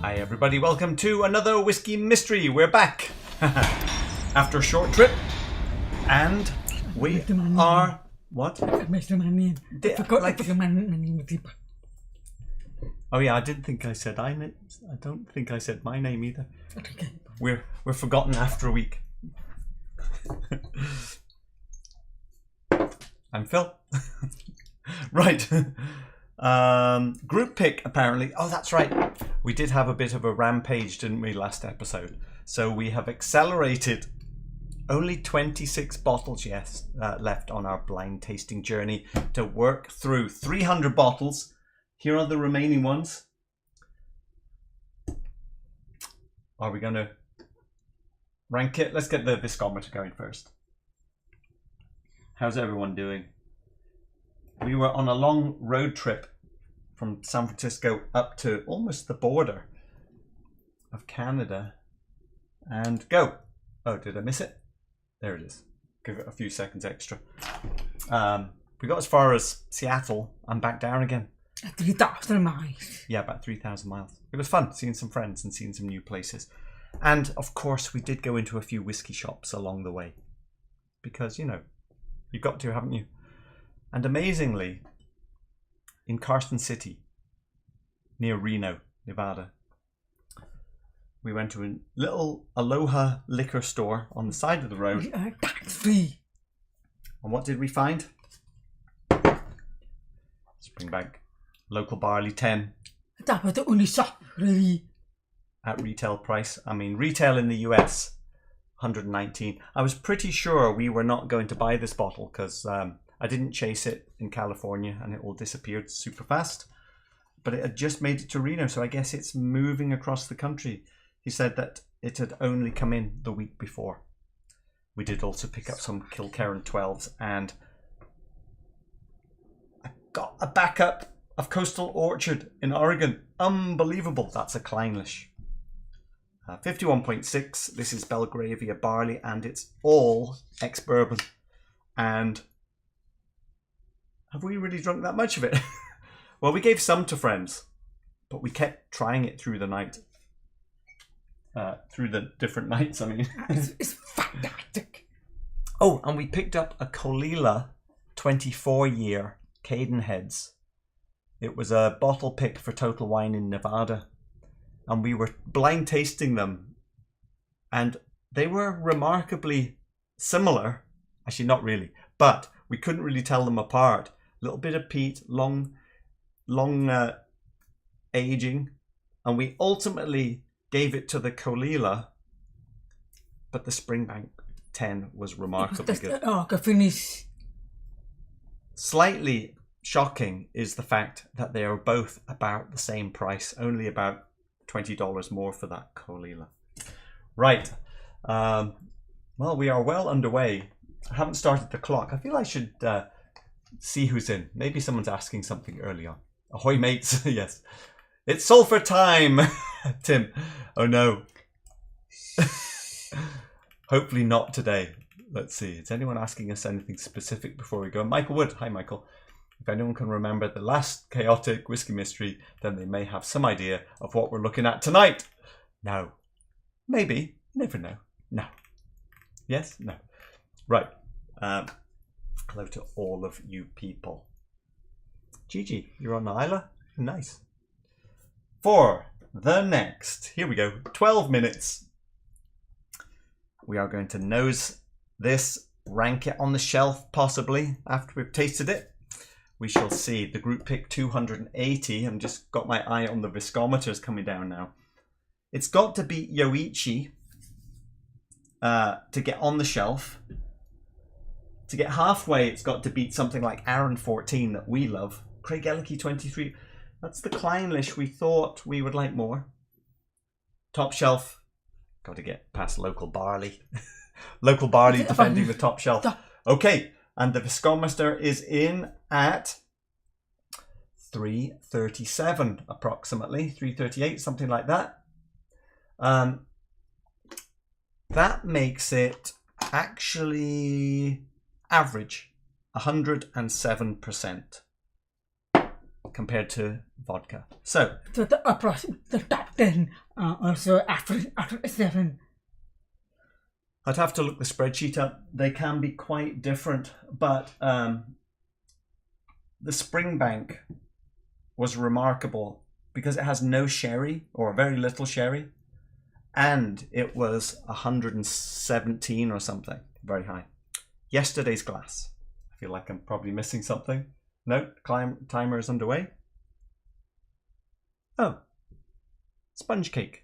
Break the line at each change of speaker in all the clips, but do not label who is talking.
Hi everybody, welcome to another Whiskey Mystery. We're back after a short trip, and we are... What?
I missed my name. I forgot my name.
Oh yeah, I didn't think I said I don't think I said my name either.
Okay.
We're forgotten after a week. I'm Phil. Right. Group pick apparently. Oh, that's right. We did have a bit of a rampage, didn't we, last episode? So we have accelerated. Only 26 bottles left on our blind tasting journey to work through 300 bottles. Here are the remaining ones. Are we going to rank it? Let's get the viscometer going first. How's everyone doing? We were on a long road trip from San Francisco up to almost the border of Canada. And go. Oh, did I miss it? There it is. Give it a few seconds extra. We got as far as Seattle and back down again.
3,000 miles.
Yeah, about 3,000 miles. It was fun seeing some friends and seeing some new places. And of course, we did go into a few whiskey shops along the way. Because, you know, you've got to, haven't you? And amazingly, in Carson City, near Reno, Nevada, we went to a little Aloha liquor store on the side of the road.
Tax-free.
And what did we find? Springbank. Local barley 10.
That was the only shop, really.
At retail price. I mean, retail in the US, 119. I was pretty sure we were not going to buy this bottle because I didn't chase it in California and it all disappeared super fast. But it had just made it to Reno, so I guess it's moving across the country. He said that it had only come in the week before. We did also pick up some Kilkerran 12s, and I got a backup of Coastal Orchard in Oregon. Unbelievable. That's a Clynelish. 51.6. This is Belgravia barley, and it's all ex-bourbon. And have we really drunk that much of it? Well, we gave some to friends, but we kept trying it through the night. Through the different nights, I mean.
It's fantastic.
Oh, and we picked up a Clynelish 24-year Cadenheads. It was a bottle pick for Total Wine in Nevada. And we were blind tasting them. And they were remarkably similar. Actually, not really. But we couldn't really tell them apart. A little bit of peat, long aging. And we ultimately gave it to the Clynelish, but the Springbank 10 was remarkably good.
Oh, I finish.
Slightly shocking is the fact that they are both about the same price, only about $20 more for that Clynelish. Right. Well, we are well underway. I haven't started the clock. I feel I should see who's in. Maybe someone's asking something early on. Ahoy, mates. Yes. It's sulfur time, Tim. Oh no. Hopefully not today. Let's see. Is anyone asking us anything specific before we go? Michael Wood. Hi, Michael. If anyone can remember the last chaotic whiskey mystery, then they may have some idea of what we're looking at tonight. No. Maybe. Never know. No. Yes? No. Right. Hello to all of you people. Gigi, you're on the Isla? Nice. For the next, here we go, 12 minutes. We are going to nose this, rank it on the shelf possibly after we've tasted it. We shall see. The group pick 280. I've just got my eye on the viscometers coming down now. It's got to beat Yoichi to get on the shelf. To get halfway, it's got to beat something like Aaron 14 that we love. Craig Ellicky 23. That's the Clynelish we thought we would like more. Top shelf. Got to get past local barley. Local barley defending the top shelf. Okay, and the viscometer is in at 337 approximately. 338, something like that. That makes it actually average 107%. Compared to vodka. So
the upper, the top 10, also after 7.
I'd have to look the spreadsheet up. They can be quite different, but the Springbank was remarkable because it has no sherry or very little sherry, and it was 117 or something, very high. Yesterday's glass. I feel like I'm probably missing something. No, timer is underway. Oh, sponge cake.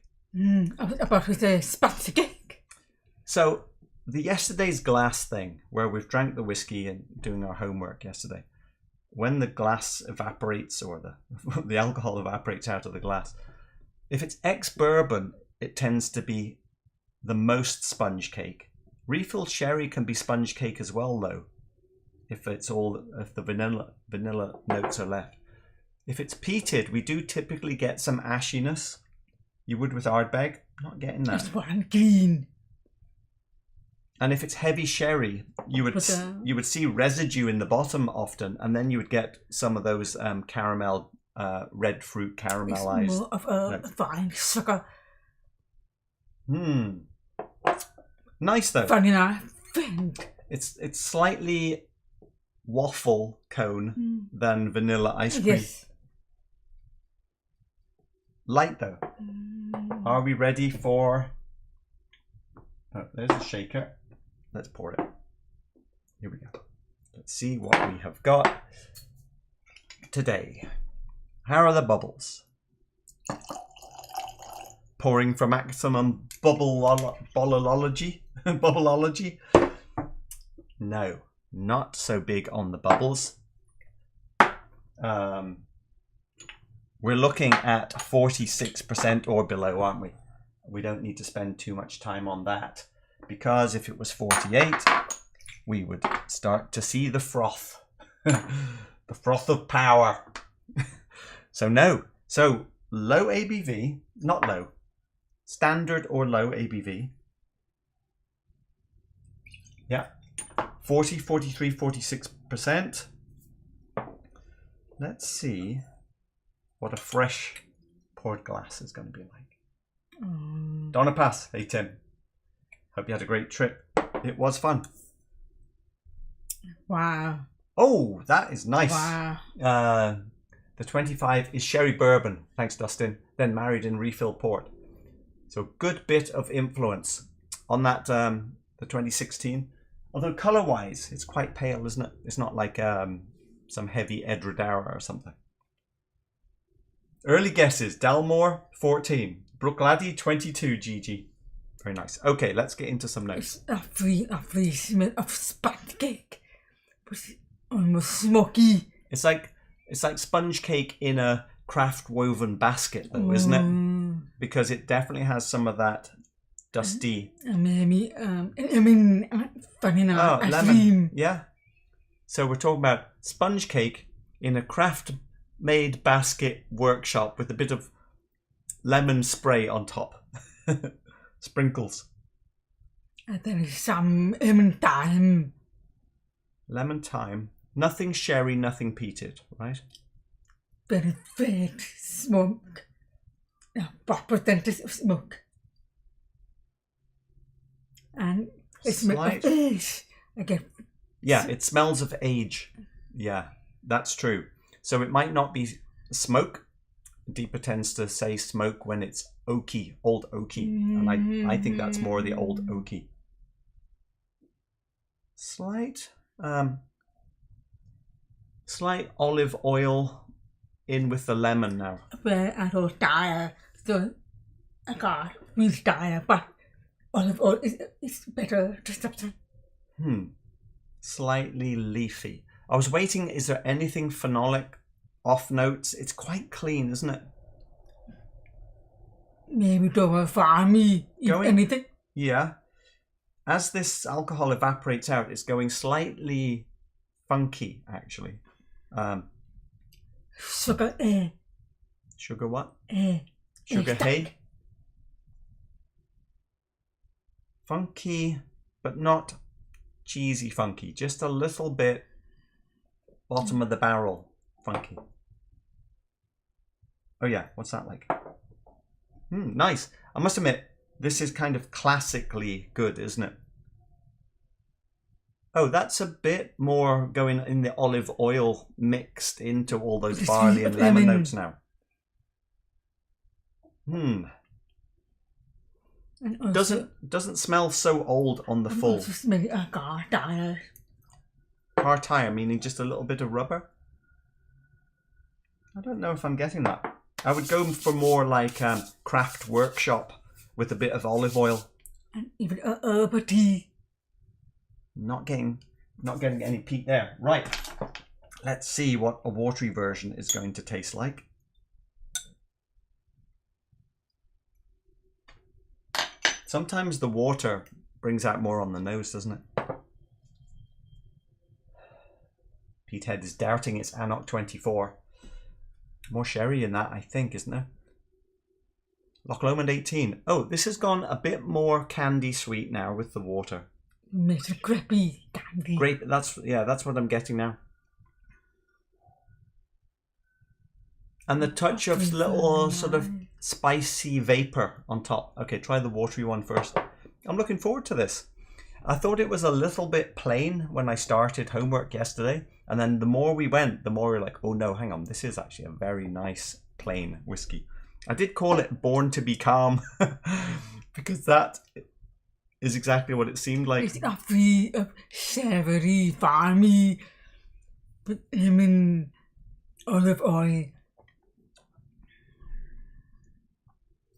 About with the sponge cake.
So the yesterday's glass thing, where we've drank the whiskey and doing our homework yesterday, when the glass evaporates or the alcohol evaporates out of the glass, if it's ex-bourbon, it tends to be the most sponge cake. Refill sherry can be sponge cake as well, though, if the vanilla notes are left. If it's peated, we do typically get some ashiness. You would with Ardbeg. Not getting that.
It's one green.
And if it's heavy sherry, you would see residue in the bottom often, and then you would get some of those caramel, red fruit caramelized.
It's more of a fine sugar.
Nice though.
Vanilla think.
It's slightly waffle cone than vanilla ice cream.
Yes.
Light though. Are we ready for? Oh, there's a shaker. Let's pour it. Here we go. Let's see what we have got today. How are the bubbles? Pouring for maximum bubbleology? Bubbleology? No, not so big on the bubbles. We're looking at 46% or below, aren't we? We don't need to spend too much time on that, because if it was 48, we would start to see the froth. The froth of power. So no. So low ABV, not low. Standard or low ABV. Yeah. 40, 43, 46%. Let's see what a fresh poured glass is going to be like. Donna Pass. Hey Tim. Hope you had a great trip. It was fun.
Wow.
Oh, that is nice.
Wow.
The 25 is sherry bourbon. Thanks, Dustin. Then married in refill port. So a good bit of influence on that, the 2016. Although colour-wise, it's quite pale, isn't it? It's not like some heavy Edredara or something. Early guesses. Dalmore, 14. Bruichladdich, 22 GG. Very nice. Okay, let's get into some notes.
It's a free smell of sponge cake. But it's almost smoky.
It's like sponge cake in a craft woven basket, though, isn't it? Because it definitely has some of that dusty.
Maybe, vanilla ice
lemon.
cream.
Yeah. So we're talking about sponge cake in a craft-made basket workshop with a bit of lemon spray on top. Sprinkles.
And there is some lemon thyme.
Lemon thyme. Nothing sherry, nothing peated, right?
Very faint smoke. Proper percentage of smoke. And it smells of age.
Yeah, it smells of age. Yeah, that's true. So it might not be smoke. Deeper tends to say smoke when it's oaky, old oaky. And I think that's more the old oaky. Slight olive oil in with the lemon now.
Where I don't die, so I got real die, but olive oil is better description.
Slightly leafy. I was waiting, is there anything phenolic off notes? It's quite clean, isn't it?
Maybe don't for me anything.
Yeah. As this alcohol evaporates out, it's going slightly funky, actually.
Sugar
Sugar what?
Sugar
hay? Funky, but not cheesy funky. Just a little bit bottom of the barrel funky. Oh yeah, what's that like? Nice. I must admit, this is kind of classically good, isn't it? Oh, that's a bit more going in the olive oil mixed into all those barley and lemon notes now. Doesn't smell so old on the full.
Smelling a car tire.
Car tire, meaning just a little bit of rubber? I don't know if I'm getting that. I would go for more like craft workshop with a bit of olive oil.
And even herbal tea.
Not getting any peat there. Right. Let's see what a watery version is going to taste like. Sometimes the water brings out more on the nose, doesn't it? Peathead is doubting its Annock 24. More sherry in that, I think, isn't there? Lowland 18. Oh, this has gone a bit more candy sweet now with the water.
Makes it grapey candy.
Great, that's what I'm getting now. And the touch of little sort of spicy vapor on top. Okay, try the watery one first. I'm looking forward to this. I thought it was a little bit plain when I started homework yesterday. And then the more we went, the more we're like, oh no, hang on. This is actually a very nice plain whiskey. I did call it Born to be Calm because that is exactly what it seemed like.
It's a free of savoury, farmy, with lemon, olive oil.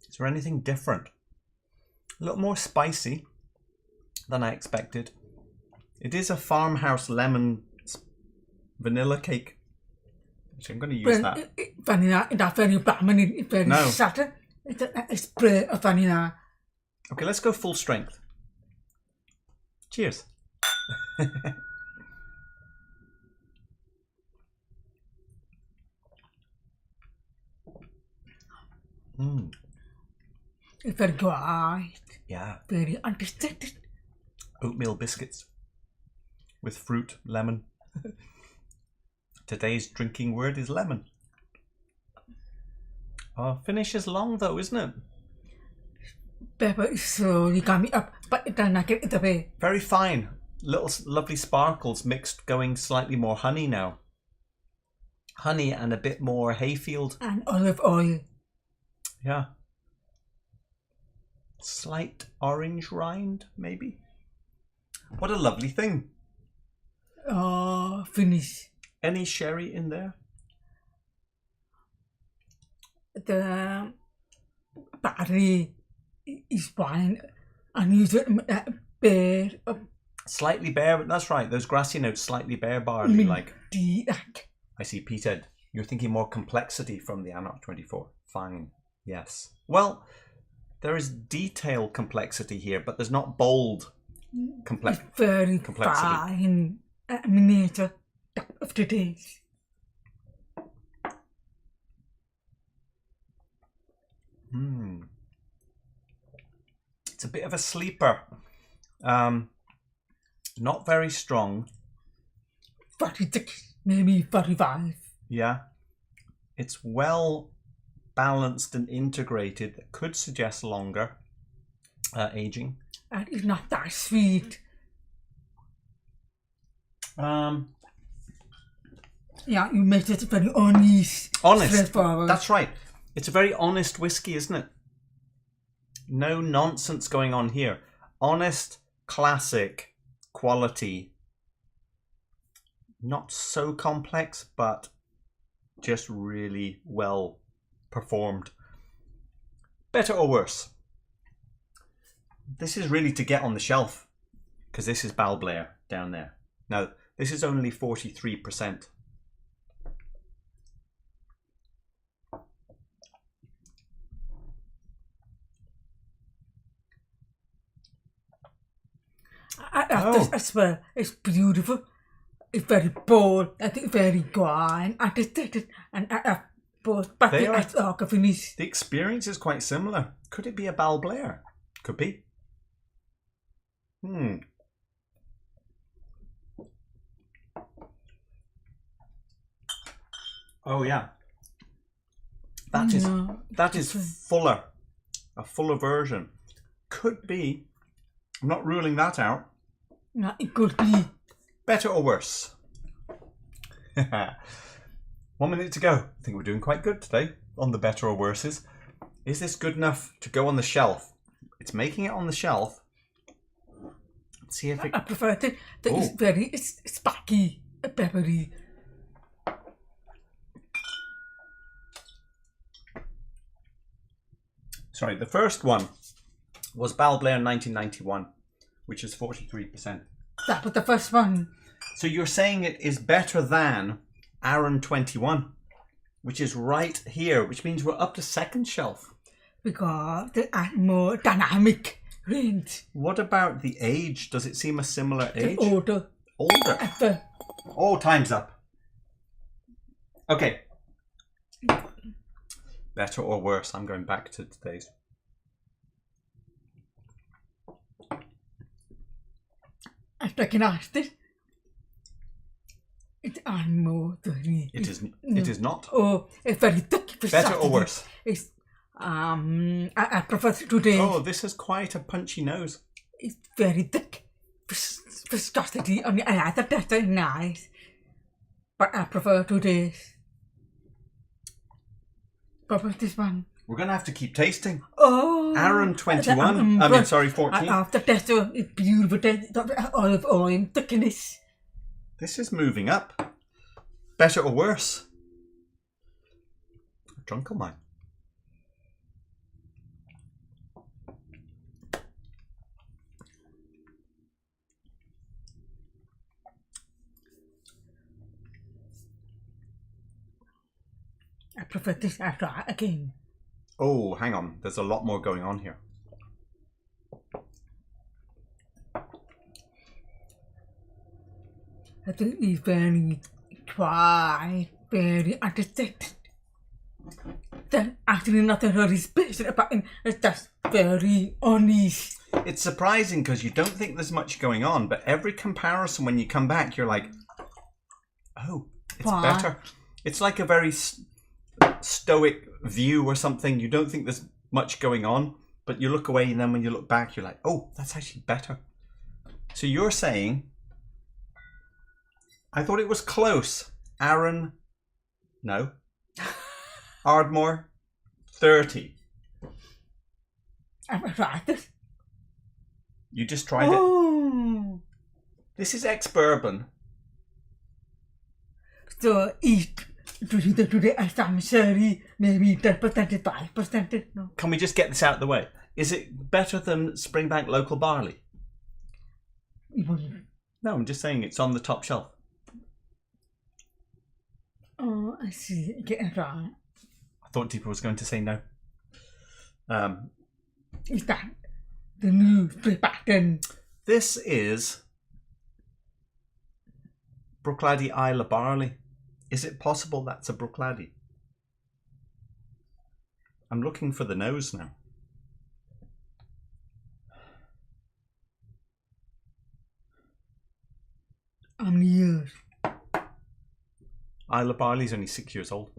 Is there anything different? A little more spicy than I expected. It is a farmhouse lemon vanilla cake. Actually, I'm going to use that.
Vanilla, it's very prominent, it's very subtle. It's a spray of vanilla.
Okay, let's go full strength. Cheers.
It's very dry.
Yeah.
Very undistracted.
Oatmeal biscuits with fruit, lemon. Today's drinking word is lemon. Oh, finish is long though, isn't it?
Pepper is slowly coming up, but it does not get away.
Very fine. Little lovely sparkles mixed, going slightly more honey now. Honey and a bit more hayfield.
And olive oil.
Yeah. Slight orange rind, maybe. What a lovely thing.
Oh, finish.
Any sherry in there?
The barley is fine. And use it bare.
Slightly bare, but that's right. Those grassy notes, slightly bare barley, like. I see, Peathead. You're thinking more complexity from the Annock 24. Fine. Yes. Well, there is detail complexity here, but there's not bold complexity.
Very fine miniature of the days.
It's a bit of a sleeper. Not very strong.
46, maybe 45.
Yeah. It's well balanced and integrated. That could suggest longer aging.
And it's not that sweet. Yeah, you made it very honest.
Honest. That's right. It's a very honest whiskey, isn't it? No nonsense going on here. Honest, classic, quality. Not so complex, but just really well performed. Better or worse? This is really to get on the shelf, because this is Balblair down there. Now, this is only 43%.
I swear, it's beautiful. It's very bold, it's very dry, and artistic, and both. But the finish.
The experience is quite similar. Could it be a Balblair? Could be. Oh yeah. That is fuller. A fuller version. Could be. I'm not ruling that out.
No, it could be.
Better or worse? 1 minute to go. I think we're doing quite good today on the better or worses. Is this good enough to go on the shelf? It's making it on the shelf. Let's see if it...
I prefer that it's spiky, peppery.
Sorry, the first one was Balblair 1991, which is 43%.
That was the first one.
So you're saying it is better than Arran 21, which is right here, which means we're up to second shelf.
Because they are more dynamic range.
What about the age? Does it seem a similar age?
Older.
Older. Oh, time's up. Okay. Better or worse? I'm going back to today's.
I recognized it. It's more very.
It is not.
Oh, it's very thick.
Better or worse?
It's I prefer today.
Oh, this has quite a punchy nose.
It's very thick. Viscosity. I mean, I thought that's very nice, but I prefer today's. What was this one?
We're going to have to keep tasting.
Oh.
Arran 21. Sorry, 14.
After that, it's beautiful. Olive oil thickness.
This is moving up. Better or worse? Drunk on mine.
I prefer this after again.
Oh, hang on. There's a lot more going on here.
I think it's very dry, very understated. There's actually nothing really special about it. It's just very honest.
It's surprising because you don't think there's much going on, but every comparison when you come back, you're like, oh, it's better. It's like a very stoic view or something. You don't think there's much going on, but you look away and then when you look back, you're like, oh, that's actually better. So you're saying, I thought it was close. Arran, no. Ardmore, 30.
I've tried this.
You just tried it? This is ex-bourbon.
So eat today I some sherry, maybe 10%, 5%. No.
Can we just get this out of the way? Is it better than Springbank local barley? No, I'm just saying it's on the top shelf.
Oh, I see. Get it right.
I thought Deepa was going to say no.
Is that the new Springbank?
This is Bruichladdich Isle of Barley. Is it possible that's a Bruichladdich? I'm looking for the nose now.
How many years?
Isle of Barley's only 6 years old.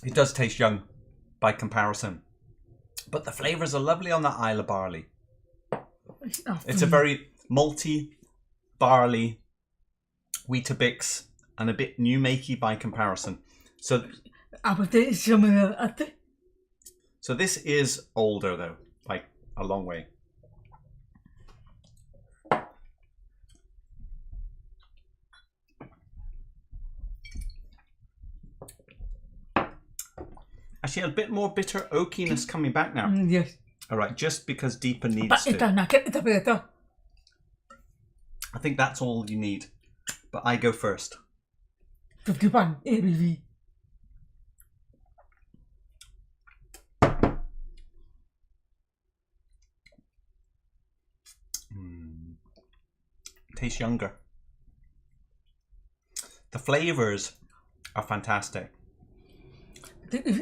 It does taste young by comparison. But the flavours are lovely on that Isle of Barley. It's a very malty, barley, Weetabix, and a bit new makey by comparison. So this is older though, by a long way. Actually, a bit more bitter oakiness coming back now.
Yes.
All right, just because Deepa needs to. I think that's all you need. But I go first.
51 ABV.
Tastes younger. The flavours are fantastic.
It's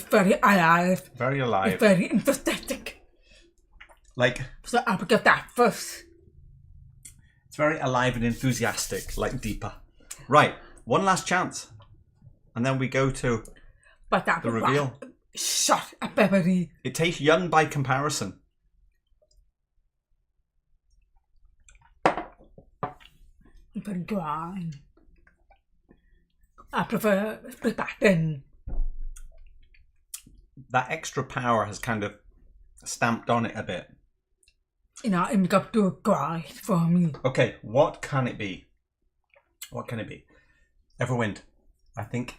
very alive.
Very alive.
It's very enthusiastic.
Like.
So I'll get that first.
very alive and enthusiastic, like Deepa. Right, one last chance. And then we go to
But that
the reveal.
Shut up, everybody.
It tastes young by comparison.
Very dry. I prefer Springbank.
That extra power has kind of stamped on it a bit.
You know, it got too dry for me.
Okay, what can it be? What can it be? Everwind, I think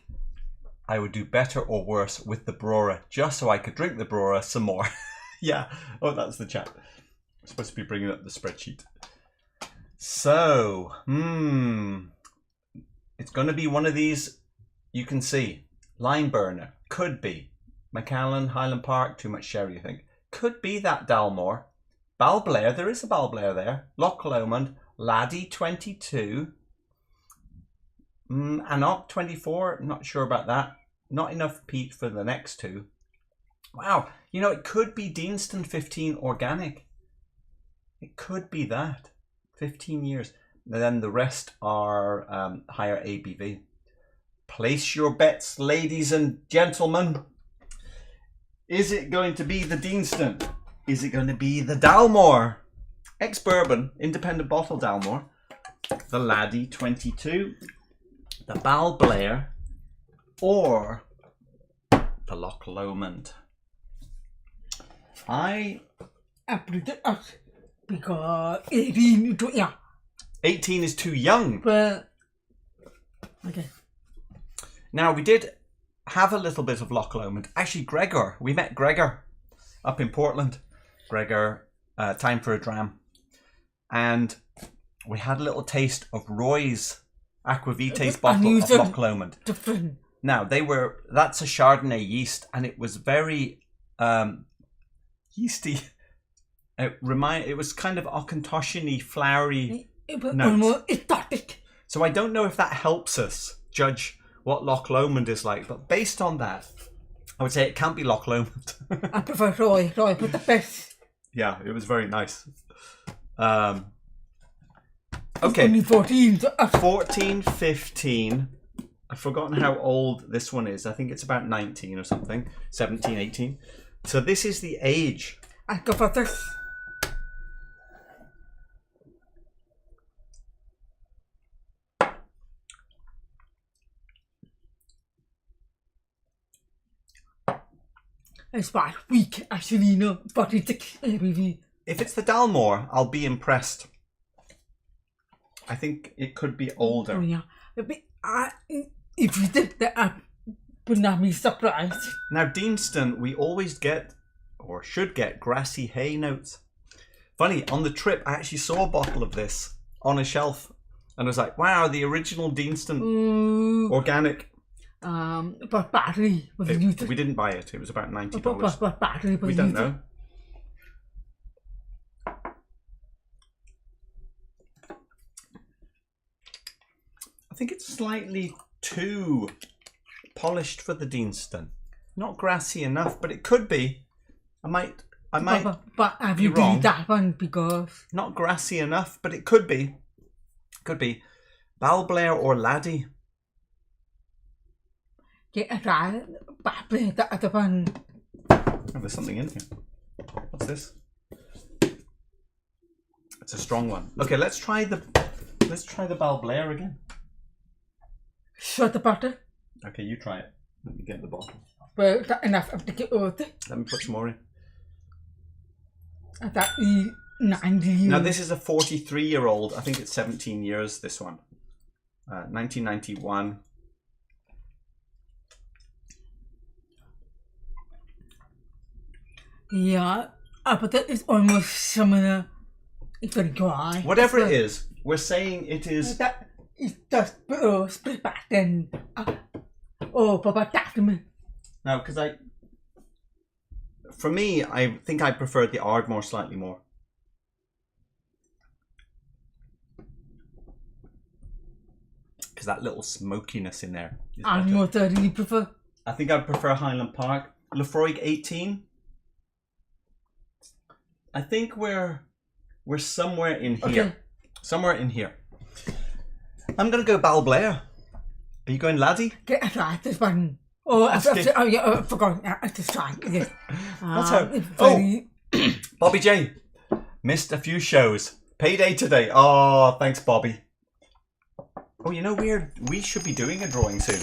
I would do better or worse with the Brora, just so I could drink the Brora some more. Yeah, oh, that's the chat. I'm supposed to be bringing up the spreadsheet. So, it's going to be one of these you can see. Lime burner, could be. Macallan, Highland Park, too much sherry, you think. Could be that Dalmore. Balblair, there is a Balblair there. Loch Lomond, Laddie 22. Anok 24, not sure about that. Not enough peat for the next two. Wow, you know, it could be Deanston 15 organic. It could be that. 15 years. And then the rest are higher ABV. Place your bets, ladies and gentlemen. Is it going to be the Deanston? Is it going to be the Dalmore? Ex-Bourbon, independent bottle Dalmore. The Laddie 22. The Balblair. Or the Loch Lomond. I
put it up because 18 to, yeah.
18 is too young.
But okay.
Now we did have a little bit of Loch Lomond. Actually, Gregor. We met Gregor up in Portland. Gregor, time for a dram. And we had a little taste of Roy's Aquavita's bottle of Loch Lomond.
Different.
Now that's a Chardonnay yeast, and it was very yeasty. It was kind of Auchentoshan-y, flowery notes. So I don't know if that helps us judge what Loch Lomond is like, but based on that, I would say it can't be Loch Lomond.
I prefer Roy, but the best.
Yeah, it was very nice. Okay.
Only 14.
14, 15. I've forgotten how old this one is. I think it's about 19 or something. 17, 18. So this is the age.
I go for this. It's about weak, actually, no. 46 ABV.
If it's the Dalmore, I'll be impressed. I think it could be older.
Oh, yeah. If you did that, I would not be surprised.
Now, Deanston, we always get, or should get, grassy hay notes. Funny, on the trip, I actually saw a bottle of this on a shelf. And I was like, wow, the original Deanston organic.
But battery was used.
We didn't buy it. It was about $90.
But battery was
we don't know. I think it's slightly too polished for the Deanston. Not grassy enough, but it could be. I might
but have
be
you
wrong.
did that one because
Not grassy enough, but it could be. Could be. Balblair or Laddie.
get a try Balblair the other one.
Oh, there's something in here. What's this? It's a strong one. Okay, let's try the Balblair again.
Shut the butter.
Okay, you try it. Let me get the bottle.
Well, that enough of the get out.
Let me put some more in.
That is 90.
Now this is a 43-year-old. I think it's 17 years. This one, 1991.
Yeah, but that is almost similar. It's very dry.
Whatever it is, we're saying it is.
That is just split back then. But that to me.
Now, because for me, I think I prefer the Ardmore slightly more. Because that little smokiness in there is better.
I'm not really prefer.
I think I'd prefer Highland Park. Laphroaig 18. I think we're somewhere in here.
Okay.
Somewhere in here. I'm going to go Balblair. Are you going Laddie?
Get right, this one. Oh, I forgot. I just tried. Yes.
That's how. Bobby J. Missed a few shows. Payday today. Oh, thanks, Bobby. Oh, you know, we should be doing a drawing soon.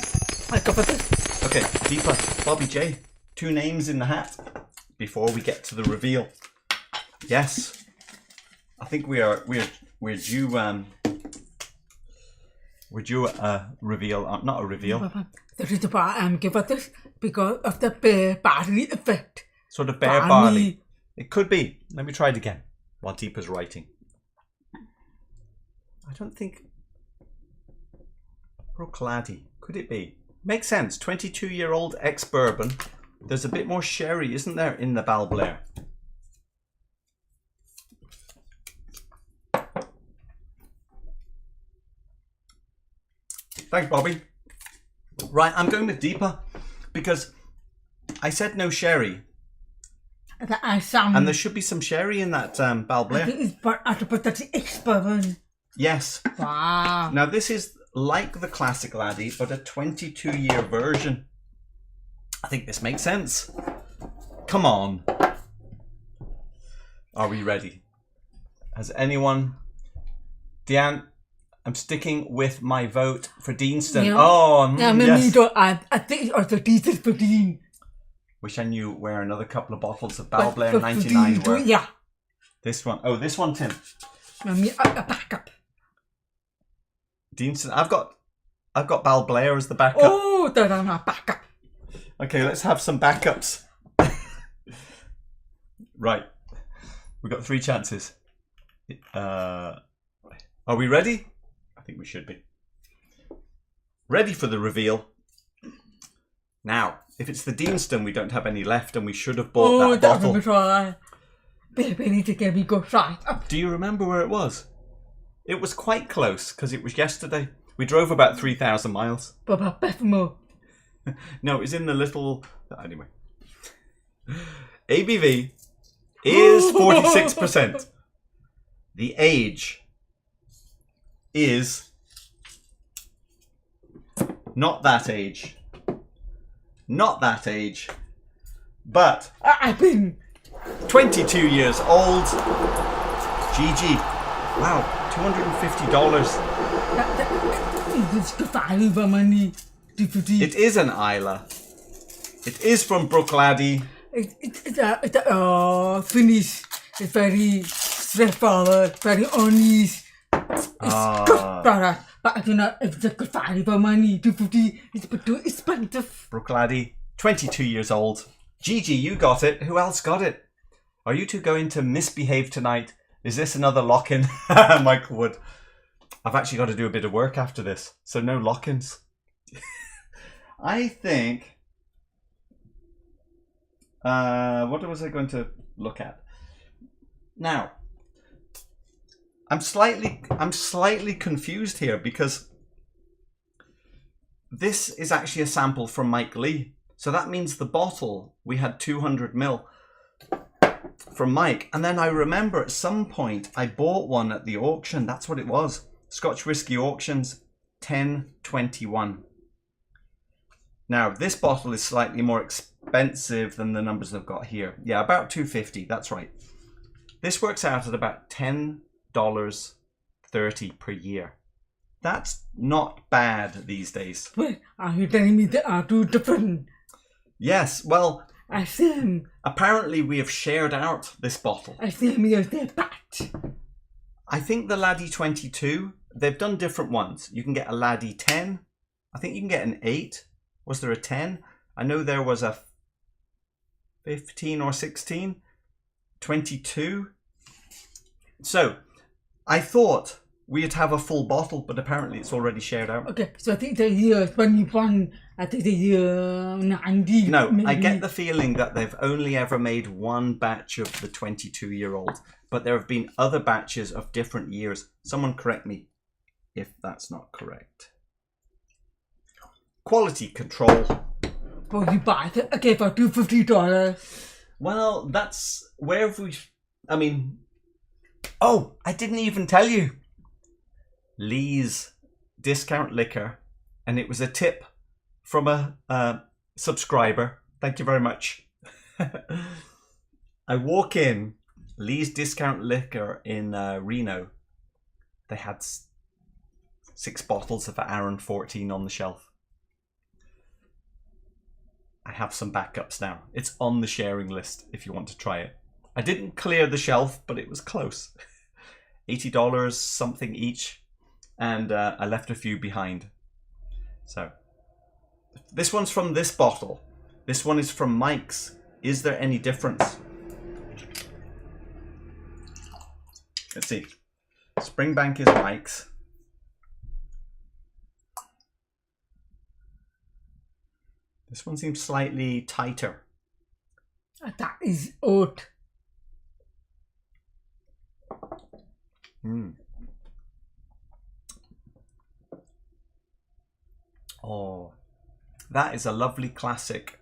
I covered this.
Okay, Deepa, Bobby J. 2 names in the hat before we get to the reveal. Yes, I think we're due we're due a reveal. Not a reveal.
The reason why I'm giving this because of the bear barley effect.
Sort of bear barley. It could be. Let me try it again while Deepa's writing. I don't think Bruichladdich. Could it be? Makes sense. 22-year-old ex-bourbon. There's a bit more sherry, isn't there, in the Balblair? Thanks, Bobby. Right, I'm going with Deepa because I said no sherry. And there should be some sherry in that Balblair.
I think it's that's Ex-Bourbon.
Yes.
Wow.
Now this is like the classic Laddie, but a 22-year version. I think this makes sense. Come on. Are we ready? Has anyone... Deanne, I'm sticking with my vote for Deanston.
Yeah.
Oh, yes.
I think it's also decent for Dean.
Wish I knew where another couple of bottles of Balblair 99 were.
Yeah.
This one. Oh, this one, Tim.
I mean, a backup.
Deanston. I've got Balblair as the backup.
Oh, then I'm a backup.
Okay, let's have some backups. Right. We've got 3 chances. Are we ready? I think we should be. Ready for the reveal. Now, if it's the Deanston, we don't have any left and we should have bought that bottle.
Try. Baby, need to get me go right up.
Do you remember where it was? It was quite close because it was yesterday. We drove about 3,000 miles.
But Bethmo.
No, it was in the little... Anyway. ABV is 46%. The age is not that age. Not that age. But
I've been
22 years old. GG. Wow, $250.
It's good value for money.
It is an Isla. It is from Bruichladdich.
It's a finish. It's very straightforward, very honest. It's good product, but I do not. It's a good value for money. It's too expensive.
Bruichladdich, 22 years old. Gigi, you got it. Who else got it? Are you two going to misbehave tonight? Is this another lock-in? Michael Wood. I've actually got to do a bit of work after this, so no lock-ins. I think... what was I going to look at? Now, I'm slightly confused here because this is actually a sample from Mike Lee. So that means the bottle, we had 200ml from Mike. And then I remember at some point I bought one at the auction. That's what it was. Scotch Whisky Auctions, 10.21. Now, this bottle is slightly more expensive than the numbers I've got here. Yeah, about $2.50. That's right. This works out at about $10.30 per year. That's not bad these days.
Wait, are you telling me they are 2 different?
Yes, well,
I see.
Apparently we have shared out this bottle.
I see me as their bat.
I think the Laddie 22, they've done different ones. You can get a Laddie 10. I think you can get an 8. Was there a 10? I know there was a 15 or 16. 22. So, I thought we'd have a full bottle, but apparently it's already shared out.
Okay, so I think the year 21, I think the year 90.
No,
maybe.
I get the feeling that they've only ever made one batch of the 22-year-old, but there have been other batches of different years. Someone correct me if that's not correct. Quality control.
But you buy it again for $250.
Well, that's where have we... I mean... Oh, I didn't even tell you. Lee's discount liquor, and it was a tip from a subscriber. Thank you very much. I walk in, Lee's discount liquor in Reno. They had 6 bottles of Aaron 14 on the shelf. I have some backups now. It's on the sharing list if you want to try it. I didn't clear the shelf, but it was close. $80 something each, and I left a few behind. So this one's from this bottle. This one is from Mike's. Is there any difference? Let's see. Springbank is Mike's. This one seems slightly tighter.
That is oat.
Oh, that is a lovely classic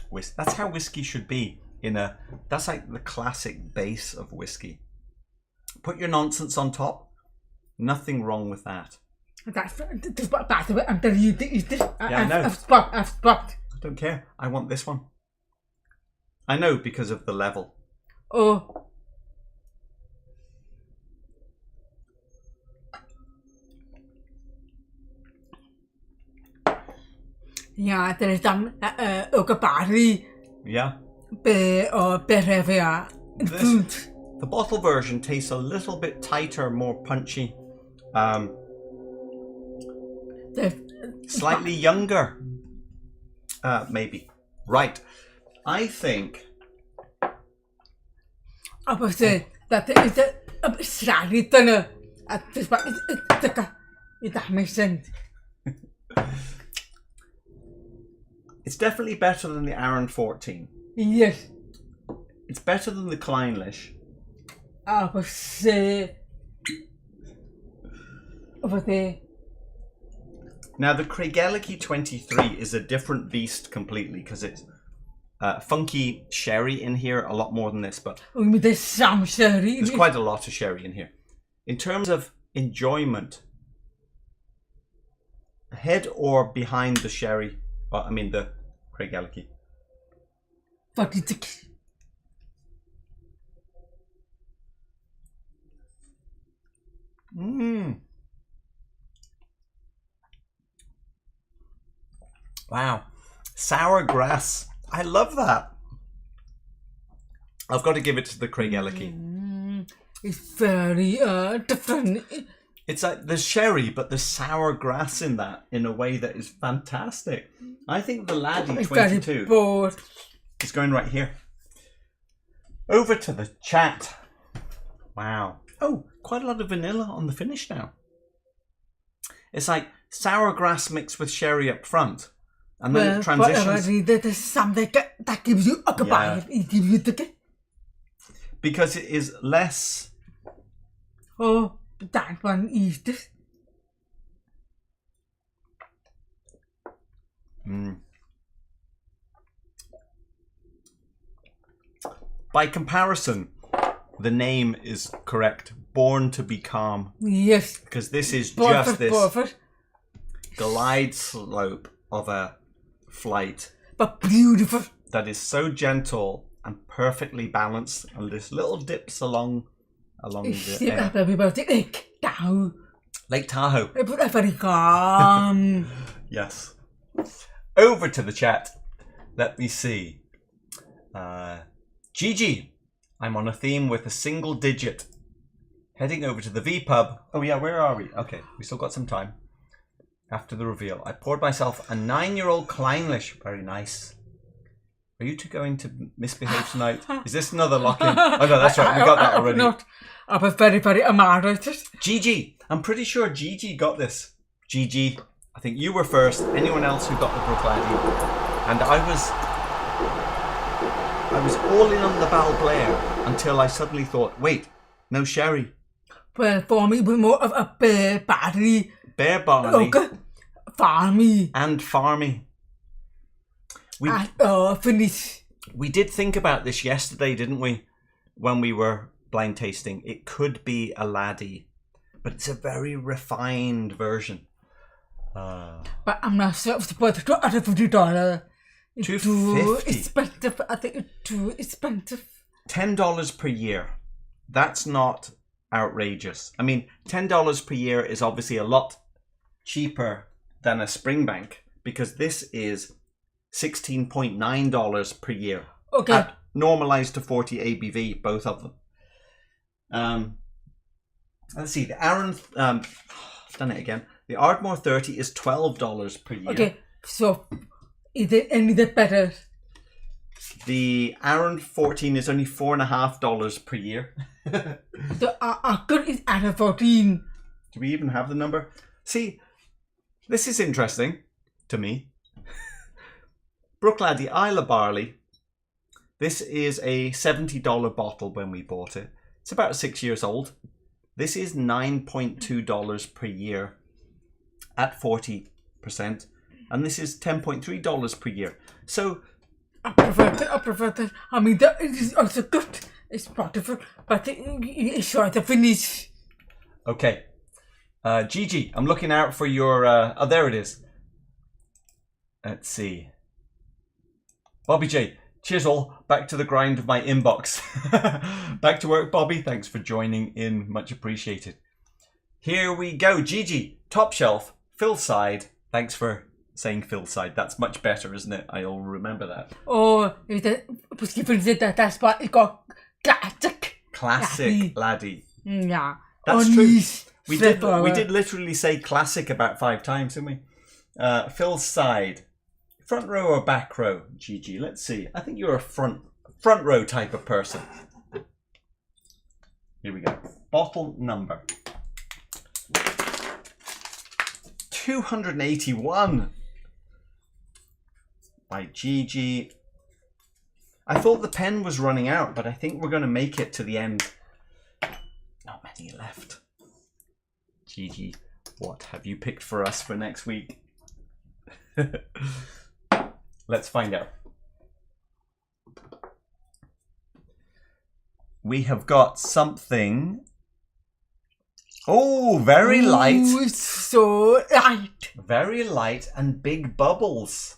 whiskey. That's how whiskey should be. That's like the classic base of whiskey. Put your nonsense on top. Nothing wrong with that.
That's part of it. I'm telling you,
I know.
I've stopped.
I don't care. I want this one. I know, because of the level.
Oh. Ja, er is dan ook een party.
Yeah.
Behevia.
The bottle version tastes a little bit tighter, more punchy. Slightly younger. Maybe. Right. I think...
I would say that is a slightly thinner. If that makes sense.
It's definitely better than the Aaron 14.
Yes.
It's better than the Clynelish.
I would say...
Now, the Craigellachie 23 is a different beast completely, because it's funky sherry in here, a lot more than this, but
there's some sherry.
There's quite a lot of sherry in here. In terms of enjoyment, ahead or behind the sherry, well, I mean the Craigellachie.
46.
Wow. Sour grass. I love that. I've got to give it to the Craigellachie.
It's very different.
It's like the sherry, but the sour grass in that in a way that is fantastic. I think the Laddie 22 is going right here. Over to the chat. Wow. Oh, quite a lot of vanilla on the finish now. It's like sour grass mixed with sherry up front. And then it transitions.
There's something that gives you a goodbye. It gives you the...
Because it is less...
Oh, that one is this.
By comparison, the name is correct. Born to be calm.
Yes.
Because this is just this glide slope of a flight.
But beautiful.
That is so gentle and perfectly balanced, and there's little dips along the Lake Tahoe.
Very calm.
Yes. Over to the chat. Let me see. Gigi, I'm on a theme with a single digit. Heading over to the V-pub. Oh yeah, where are we? Okay, we still got some time. After the reveal, I poured myself a 9-year-old Clynelish. Very nice. Are you two going to misbehave tonight? Is this another lock-in? Oh no, that's right. We got that already.
I was very, very embarrassed.
Gigi, I'm pretty sure Gigi got this. Gigi, I think you were first. Anyone else who got the Bruichladdich? And I was all in on the Balblair until I suddenly thought, wait, no sherry.
Well, for me, it was more of a bear barley.
Bear barley.
Okay. Farmy.
And farmy.
Finish.
We did think about this yesterday, didn't we? When we were blind tasting. It could be a Laddie. but it's a very refined version.
But I'm not sure if it's worth $250. It's too
$250.
expensive. I think it's too expensive.
$10 per year. That's not outrageous. I mean, $10 per year is obviously a lot cheaper than a Springbank, because this is $16.9 per year.
Okay.
Normalized to 40 ABV, both of them. Let's see, the Aaron, done it again. The Ardmore 30 is $12 per year.
Okay, so is it any bit better?
The Aaron 14 is only $4.50 per year.
So our good is at a 14.
Do we even have the number? See, this is interesting to me. Bruichladdich Isla Barley. This is a $70 bottle when we bought it. It's about 6 years old. This is $9.2 per year at 40%. And this is $10.3 per year. So
I prefer that. I mean, that is also good. It's beautiful, but it's short to finish.
okay. Gigi, I'm looking out for your... oh, there it is. Let's see. Bobby J. Cheers all. Back to the grind of my inbox. Back to work, Bobby. Thanks for joining in. Much appreciated. Here we go. Gigi, top shelf, Phil side. Thanks for saying Phil side. That's much better, isn't it? I'll remember that.
Oh, Whisky said that's what it got.
Classic Laddie.
Yeah.
That's true. We did literally say classic about 5 times, didn't we? Phil's side. Front row or back row, Gigi? Let's see. I think you're a front row type of person. Here we go. Bottle number 281 by Gigi. I thought the pen was running out, but I think we're going to make it to the end. Not many left. Gigi, what have you picked for us for next week? Let's find out. We have got something. Oh, very light.
It's so light.
Very light and big bubbles.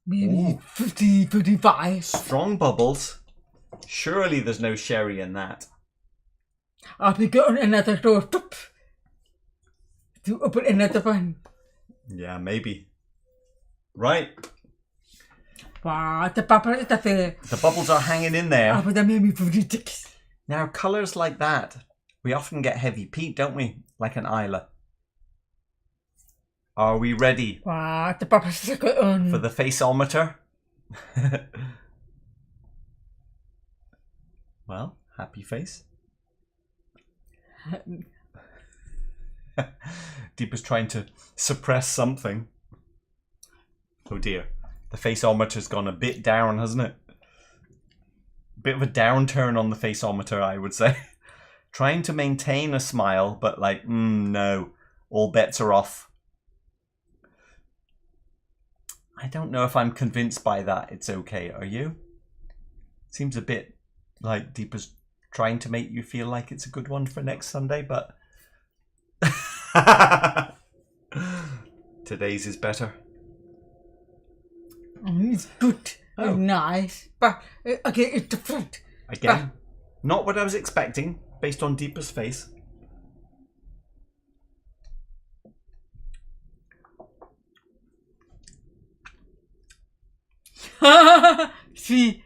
Maybe 50, 55.
Strong bubbles. Surely there's no sherry in that.
I'll be getting another door to open another one.
Yeah, maybe. Right.
Wow, the bubble is the
bubbles are hanging in there.
but that made me 56.
Now, colours like that, we often get heavy peat, don't we? Like an Isla. Are we ready?
Wow, the bubble is good on.
For the faceometer? Well, happy face. Deepa's trying to suppress something. Oh dear. The faceometer's gone a bit down, hasn't it? Bit of a downturn on the faceometer, I would say. Trying to maintain a smile, but like, no. All bets are off. I don't know if I'm convinced by that. It's okay. Are you? Seems a bit like Deepa's trying to make you feel like it's a good one for next Sunday, but... Today's is better.
It's good and nice, but again, it's different.
Again, not what I was expecting, based on Deepa's face.
See?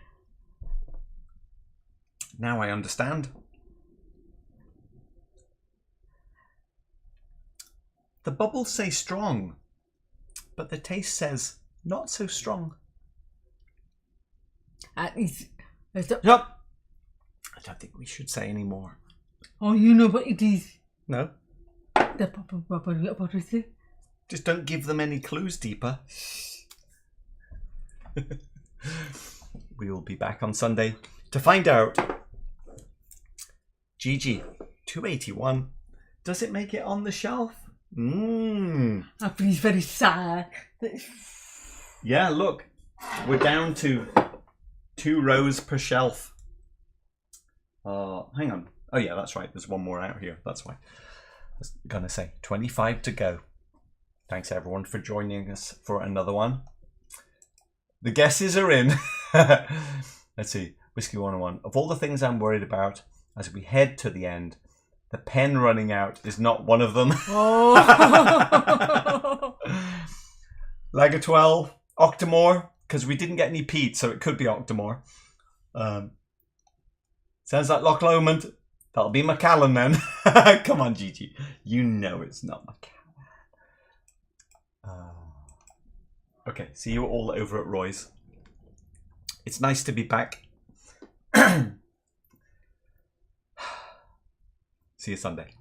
Now I understand. The bubbles say strong, but the taste says not so strong.
Yep.
I don't think we should say any more.
Oh, you know what it is.
No.
The bubble, what is it?
Just don't give them any clues, Deepa. We will be back on Sunday to find out. Gigi, 281. Does it make it on the shelf?
I feel very sad.
Yeah, look. We're down to 2 rows per shelf. Hang on. Oh yeah, that's right. There's one more out here. That's why. was gonna say 25 to go. Thanks everyone for joining us for another one. The guesses are in. Let's see. Whiskey 101. Of all the things I'm worried about as we head to the end, the pen running out is not one of them.
Oh.
Lager 12, Octomore, because we didn't get any peat, so it could be Octomore. Sounds like Loch Lomond. That'll be Macallan then. Come on, Gigi. You know it's not Macallan. Okay, see you all over at Roy's. It's nice to be back. See you Sunday.